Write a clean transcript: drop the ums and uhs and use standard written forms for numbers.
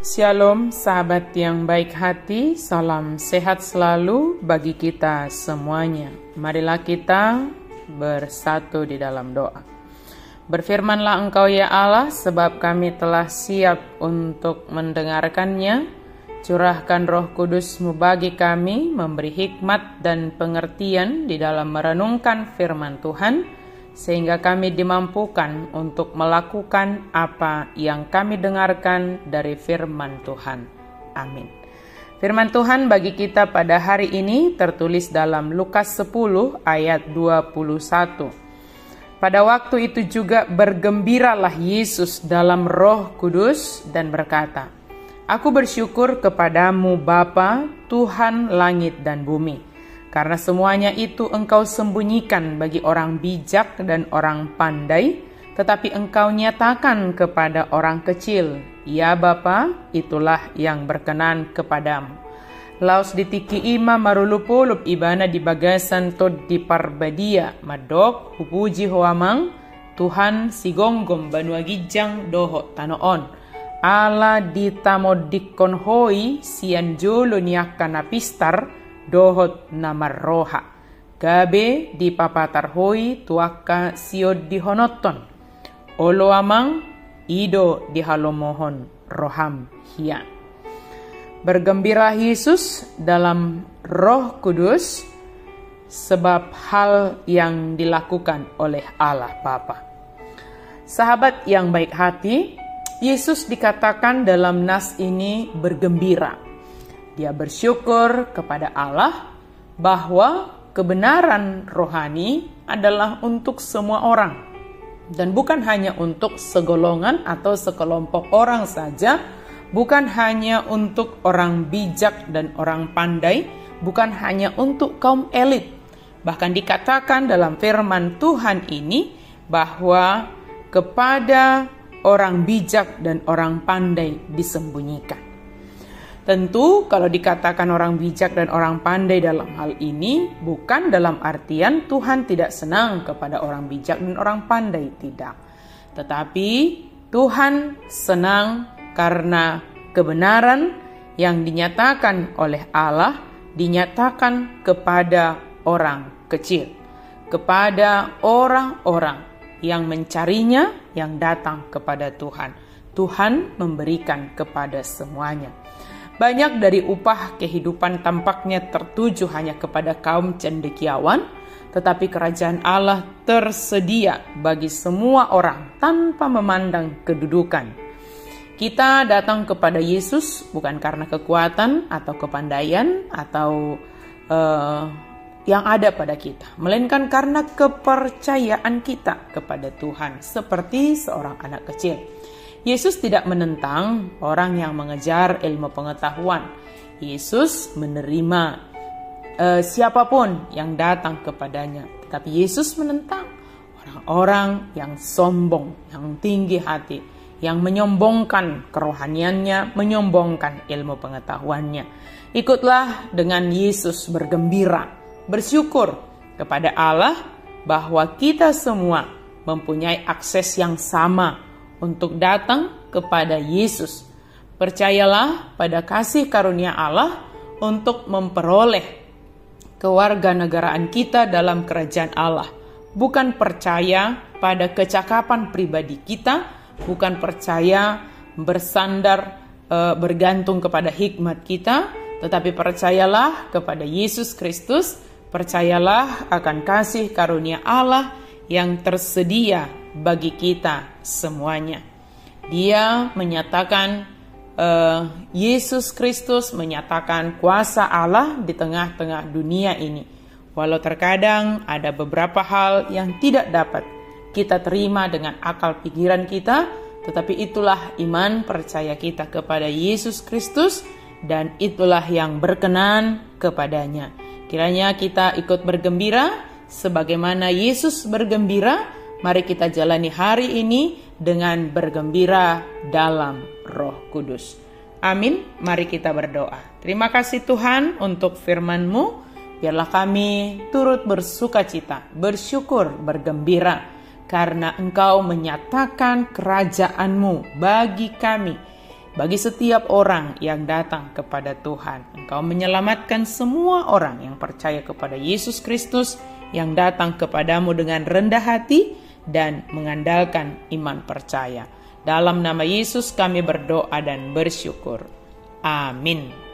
Shalom sahabat yang baik hati, salam sehat selalu bagi kita semuanya. Marilah kita bersatu di dalam doa. Berfirmanlah Engkau ya Allah, sebab kami telah siap untuk mendengarkannya. Curahkan Roh Kudus-Mu bagi kami, memberi hikmat dan pengertian di dalam merenungkan firman Tuhan, sehingga kami dimampukan untuk melakukan apa yang kami dengarkan dari firman Tuhan. Amin. Firman Tuhan bagi kita pada hari ini tertulis dalam Lukas 10 ayat 21. Pada waktu itu juga bergembiralah Yesus dalam Roh Kudus dan berkata, Aku bersyukur kepadamu Bapa, Tuhan langit dan bumi, karena semuanya itu Engkau sembunyikan bagi orang bijak dan orang pandai, tetapi Engkau nyatakan kepada orang kecil. Ya Bapa, itulah yang berkenan kepadamu. Laos ditiki ima marulupulup ibana di bagasan tod di parbadia, madok hupuji hoamang, Tuhan sigonggom banuagijang doho tanoon. Ala ditamodikon hoi sian jolo niakan napistar, dohot namar roha. Gabe di papatar hoi tuaka siod di honoton. Olo amang ido di halomohon roham hian. Bergembira Yesus dalam Roh Kudus sebab hal yang dilakukan oleh Allah Bapa. Sahabat yang baik hati, Yesus dikatakan dalam nas ini bergembira. Dia bersyukur kepada Allah bahwa kebenaran rohani adalah untuk semua orang dan bukan hanya untuk segolongan atau sekelompok orang saja, bukan hanya untuk orang bijak dan orang pandai, bukan hanya untuk kaum elit. Bahkan dikatakan dalam firman Tuhan ini bahwa kepada orang bijak dan orang pandai disembunyikan. Tentu kalau dikatakan orang bijak dan orang pandai dalam hal ini bukan dalam artian Tuhan tidak senang kepada orang bijak dan orang pandai, tidak. Tetapi Tuhan senang karena kebenaran yang dinyatakan oleh Allah dinyatakan kepada orang kecil, kepada orang-orang yang mencarinya, yang datang kepada Tuhan. Tuhan memberikan kepada semuanya. Banyak dari upah kehidupan tampaknya tertuju hanya kepada kaum cendekiawan, tetapi kerajaan Allah tersedia bagi semua orang tanpa memandang kedudukan. Kita datang kepada Yesus bukan karena kekuatan atau kepandaian atau yang ada pada kita, melainkan karena kepercayaan kita kepada Tuhan, seperti seorang anak kecil. Yesus tidak menentang orang yang mengejar ilmu pengetahuan. Yesus menerima siapapun yang datang kepadanya. Tetapi Yesus menentang orang-orang yang sombong, yang tinggi hati, yang menyombongkan kerohaniannya, menyombongkan ilmu pengetahuannya. Ikutlah dengan Yesus bergembira, bersyukur kepada Allah bahwa kita semua mempunyai akses yang sama untuk datang kepada Yesus. Percayalah pada kasih karunia Allah untuk memperoleh kewarganegaraan kita dalam kerajaan Allah. Bukan percaya pada kecakapan pribadi kita, bukan percaya bersandar bergantung kepada hikmat kita, tetapi percayalah kepada Yesus Kristus, percayalah akan kasih karunia Allah yang tersedia bagi kita semuanya. Dia menyatakan, Yesus Kristus menyatakan kuasa Allah di tengah-tengah dunia ini. Walau terkadang ada beberapa hal yang tidak dapat kita terima dengan akal pikiran kita, tetapi itulah iman percaya kita kepada Yesus Kristus dan itulah yang berkenan kepadanya. Kiranya kita ikut bergembira sebagaimana Yesus bergembira. Mari kita jalani hari ini dengan bergembira dalam Roh Kudus. Amin. Mari kita berdoa. Terima kasih Tuhan untuk firman-Mu. Biarlah kami turut bersukacita, bersyukur, bergembira karena Engkau menyatakan kerajaan-Mu bagi kami bagi setiap orang yang datang kepada Tuhan. Engkau menyelamatkan semua orang yang percaya kepada Yesus Kristus, yang datang kepadamu dengan rendah hati dan mengandalkan iman percaya. Dalam nama Yesus kami berdoa dan bersyukur. Amin.